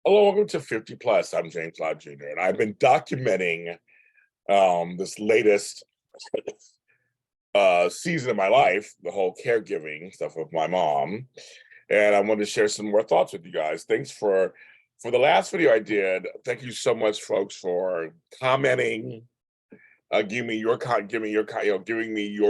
Hello, welcome to 50 Plus. I'm James Lott Jr. and I've been documenting this latest season of my life, the whole caregiving stuff with my mom. And I wanted to share some more thoughts with you guys. Thanks for the last video I did. Thank you so much, folks, for commenting, giving me your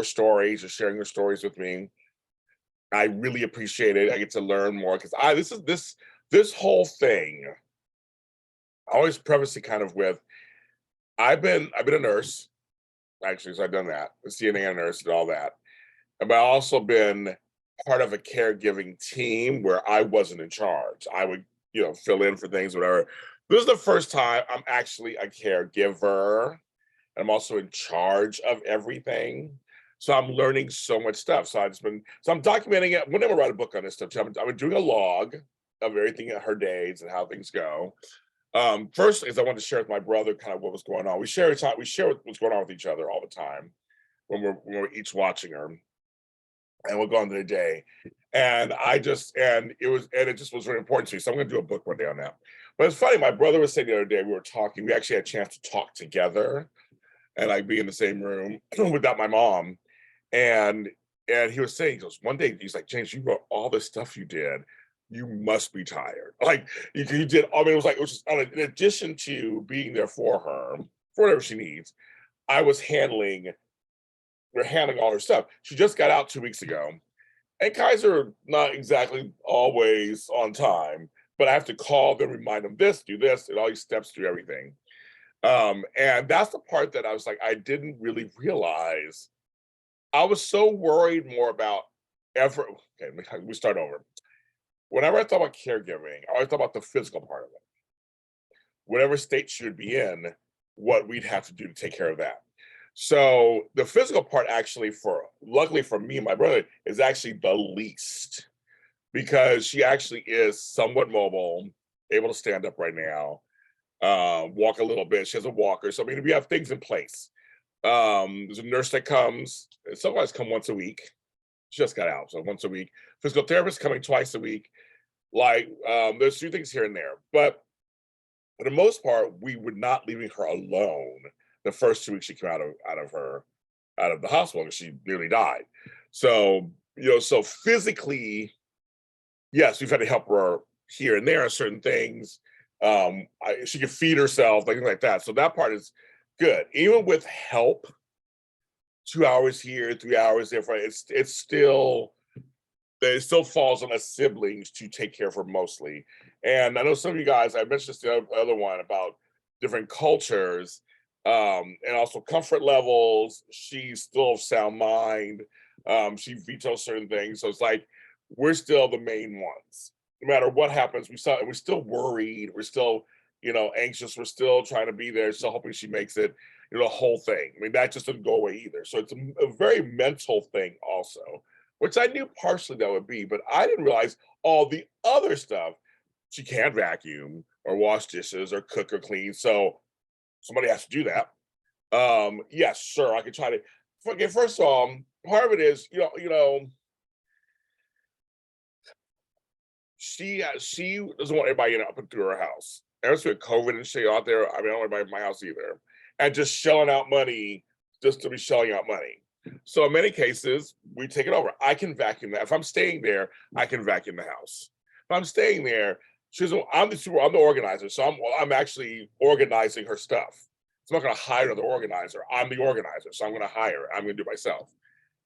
stories or sharing your stories with me. I really appreciate it. I get to learn more because this whole thing. I always preface it kind of with I've been a nurse, actually, so I've done that, a CNA nurse and all that. But I've also been part of a caregiving team where I wasn't in charge. I would, fill in for things, whatever. This is the first time I'm actually a caregiver. I'm also in charge of everything. So I'm learning so much stuff. So I'm documenting it. We'll never write a book on this stuff too. I've been doing a log of everything at her days and how things go. First is I wanted to share with my brother kind of what was going on. We share what's going on with each other all the time when we're each watching her, and we'll go on to the day. And it just was very important to me. So I'm going to do a book one day on that. But it's funny. My brother was saying the other day we were talking. We actually had a chance to talk together, and like be in the same room without my mom. And he was saying, he goes, one day he's like, James, you wrote all this stuff you did. You must be tired. Like you did. I mean, it was just in addition to being there for her, for whatever she needs. We're handling all her stuff. She just got out 2 weeks ago, and Kaiser not exactly always on time, but I have to call them, remind them this, do this, and all these steps, do everything. And that's the part that I was like, I didn't really realize. I was so worried more about effort. Okay, we start over. Whenever I thought about caregiving, I always thought about the physical part of it. Whatever state she would be in, what we'd have to do to take care of that. So the physical part actually luckily for me and my brother, is actually the least, because she actually is somewhat mobile, able to stand up right now, walk a little bit. She has a walker. So I mean, we have things in place. There's a nurse that comes, sometimes come once a week. She just got out, so once a week. Physical therapist coming twice a week. Like there's a few things here and there, but for the most part, we were not leaving her alone the first 2 weeks she came out of the hospital, and she nearly died. So so physically, yes, we've had to help her here and there on certain things. She could feed herself, things like that. So that part is good. Even with help, 2 hours here, 3 hours there, it still falls on us siblings to take care of her mostly. And I know some of you guys, I mentioned this the other one about different cultures, and also comfort levels. She's still of sound mind. She vetoes certain things. So it's like, we're still the main ones. No matter what happens, we're still worried. We're still, anxious. We're still trying to be there, still hoping she makes it, the whole thing. I mean, that just doesn't go away either. So it's a very mental thing also, which I knew partially that would be, but I didn't realize all the other stuff. She can't vacuum or wash dishes or cook or clean. So somebody has to do that. Yes, sure, I could try to. Okay, first of all, part of it is, she doesn't want everybody up and through her house. Ever since COVID and shit out there, I mean, I don't want everybody in my house either. And just shelling out money just to be shelling out money. So in many cases, we take it over. I can vacuum that. If I'm staying there, I can vacuum the house. If I'm staying there, I'm the organizer. So I'm actually organizing her stuff. So I'm not going to hire another organizer. I'm the organizer. So I'm going to hire her. I'm going to do it myself.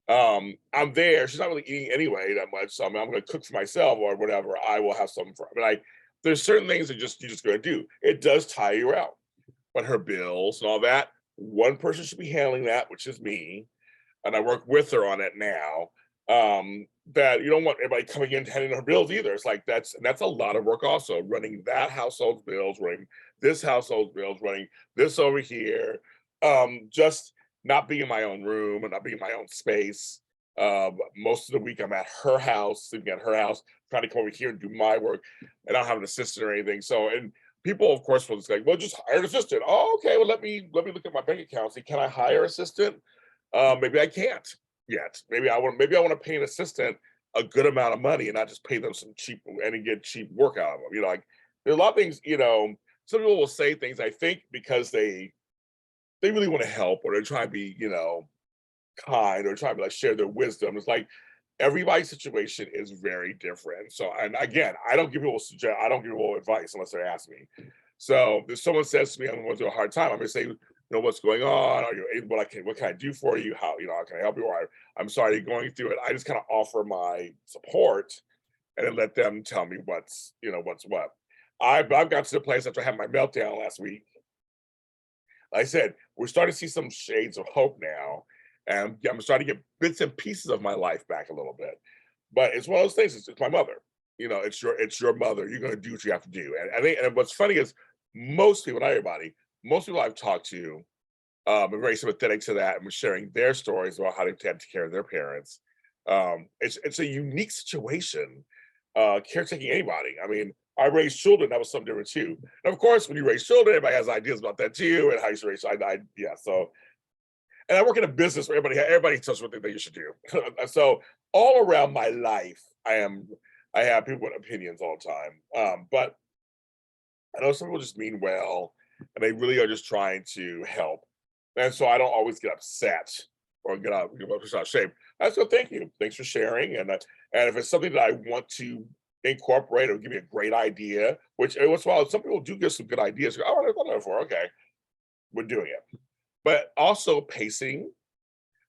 I'm there. She's not really eating anyway that much. So I'm going to cook for myself or whatever. I will have something for her. But there's certain things that you're just going to do. It does tire you out. But her bills and all that, one person should be handling that, which is me. And I work with her on it now. That you don't want everybody coming in handing her bills either. It's like that's a lot of work also, running that household's bills, running this household's bills, running this over here. Just not being in my own room and not being in my own space. Most of the week I'm at her house, sleeping at her house, trying to come over here and do my work, and I don't have an assistant or anything. So, and people, of course, will just like, well, just hire an assistant. Oh, okay, well, let me look at my bank account. See, can I hire an assistant? Maybe I can't yet. Maybe I want to pay an assistant a good amount of money and not just pay them some cheap and get cheap work out of them. there's a lot of things, some people will say things, I think, because they really want to help, or they're trying to be, kind, or trying to like share their wisdom. It's like everybody's situation is very different. So, and again, I don't give people advice unless they ask me. So if someone says to me, I'm going through a hard time, I'm gonna say, what's going on? Are you able, what can I do for you? How can I help you? Or I'm sorry you're going through it. I just kind of offer my support and then let them tell me what's what. I've got to the place after I had my meltdown last week. Like I said, we're starting to see some shades of hope now, and I'm starting to get bits and pieces of my life back a little bit. But it's one of those things. It's my mother. It's your mother. You're going to do what you have to do. And I think, and what's funny is most people, not everybody, most people I've talked to are very sympathetic to that and were sharing their stories about how they take care of their parents. It's a unique situation, caretaking anybody. I mean, I raised children. That was something different too. And of course, when you raise children, everybody has ideas about that too, and how you should raise. Yeah. So, and I work in a business where everybody tells you what they think you should do. So all around my life, I have people with opinions all the time. But I know some people just mean well, and they really are just trying to help. And so I don't always get upset or get out of shape. I just go, thank you, thanks for sharing. And if it's something that I want to incorporate or give me a great idea, which every once in a while some people do give some good ideas. I want to go for okay, we're doing it. But also pacing.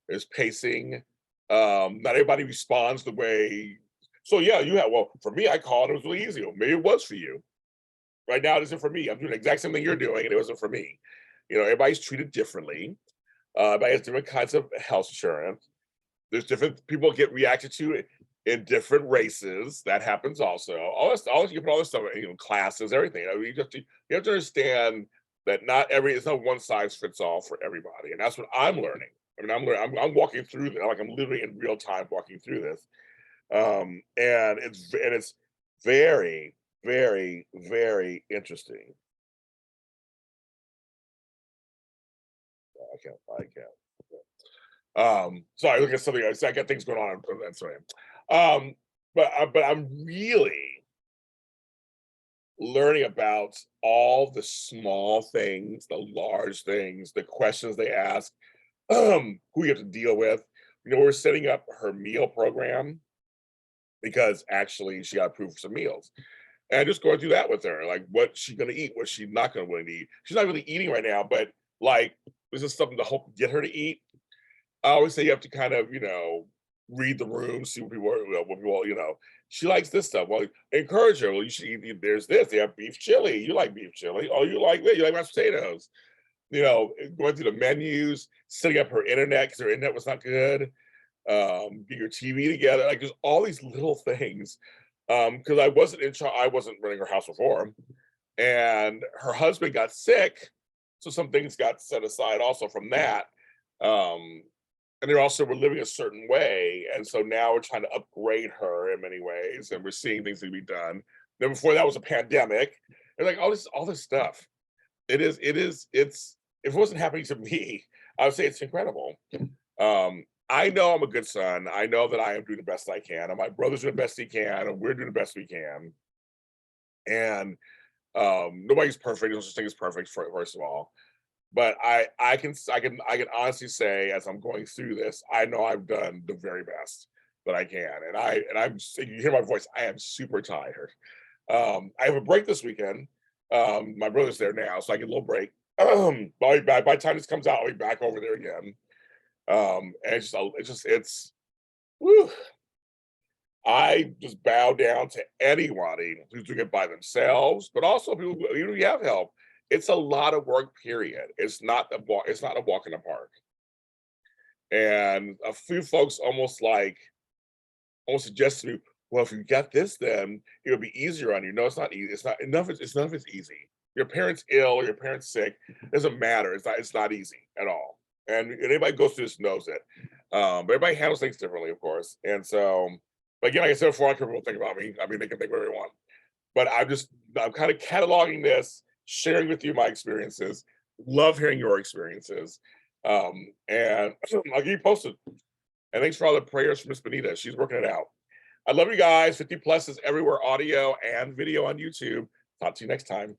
There's pacing. Not everybody responds the way. So yeah, well, for me, I called, it was really easy. Well, maybe it was for you. Right now, it isn't for me. I'm doing the exact same thing you're doing, and it wasn't for me. Everybody's treated differently. Everybody has different kinds of health insurance. There's different people get reacted to it in different races. That happens also. You put all this stuff, classes, everything. You have to understand that it's not one size fits all for everybody, and that's what I'm learning. I mean, I'm walking through this, like I'm literally in real time walking through this, and it's very, very, very interesting. I can't. Sorry, look at something. I got things going on. That's right. But I'm really learning about all the small things, the large things, the questions they ask, who you have to deal with. We're setting up her meal program because actually she got approved for some meals. And just going through that with her, like what's she gonna eat, what's she not gonna want to eat. She's not really eating right now, but like this is something to hope get her to eat. I always say you have to kind of, read the room, see what people. She likes this stuff. Well, encourage her. Well, you should eat. There's this. They have beef chili. You like beef chili. Oh, you like that. You like mashed potatoes. Going through the menus, setting up her internet because her internet was not good. Get your TV together. Like there's all these little things. Because I wasn't in charge. I wasn't running her house before, and her husband got sick, so some things got set aside also from that. And they also were living a certain way, and so now we're trying to upgrade her in many ways, and we're seeing things that be done. Then before that was a pandemic, and like all this stuff. It's if it wasn't happening to me, I would say it's incredible. I know I'm a good son. I know that I am doing the best I can, and my brother's doing the best he can, and we're doing the best we can. And nobody's perfect. No such thing as perfect, first of all. But I can honestly say, as I'm going through this, I know I've done the very best that I can, and you hear my voice. I am super tired. I have a break this weekend. My brother's there now, so I get a little break. By the time this comes out, I'll be back over there again. And it's whew. I just bow down to anybody who's doing it by themselves, but also people who have help. It's a lot of work, period. It's not a walk in the park. And a few folks almost suggest to me, well, if you got this, then it'll be easier on you. No, it's not easy. It's not enough. It's none of it's easy. Your parents ill or your parents sick, it doesn't matter. It's not easy at all. And anybody goes through this knows it. But everybody handles things differently, of course. And so, but again, like I said before, I can people think about me. I mean, they can think whatever they want. But I'm kind of cataloging this, sharing with you my experiences. Love hearing your experiences. And I'll get you posted. And thanks for all the prayers from Miss Benita. She's working it out. I love you guys. 50 Plus is everywhere, audio and video on YouTube. Talk to you next time.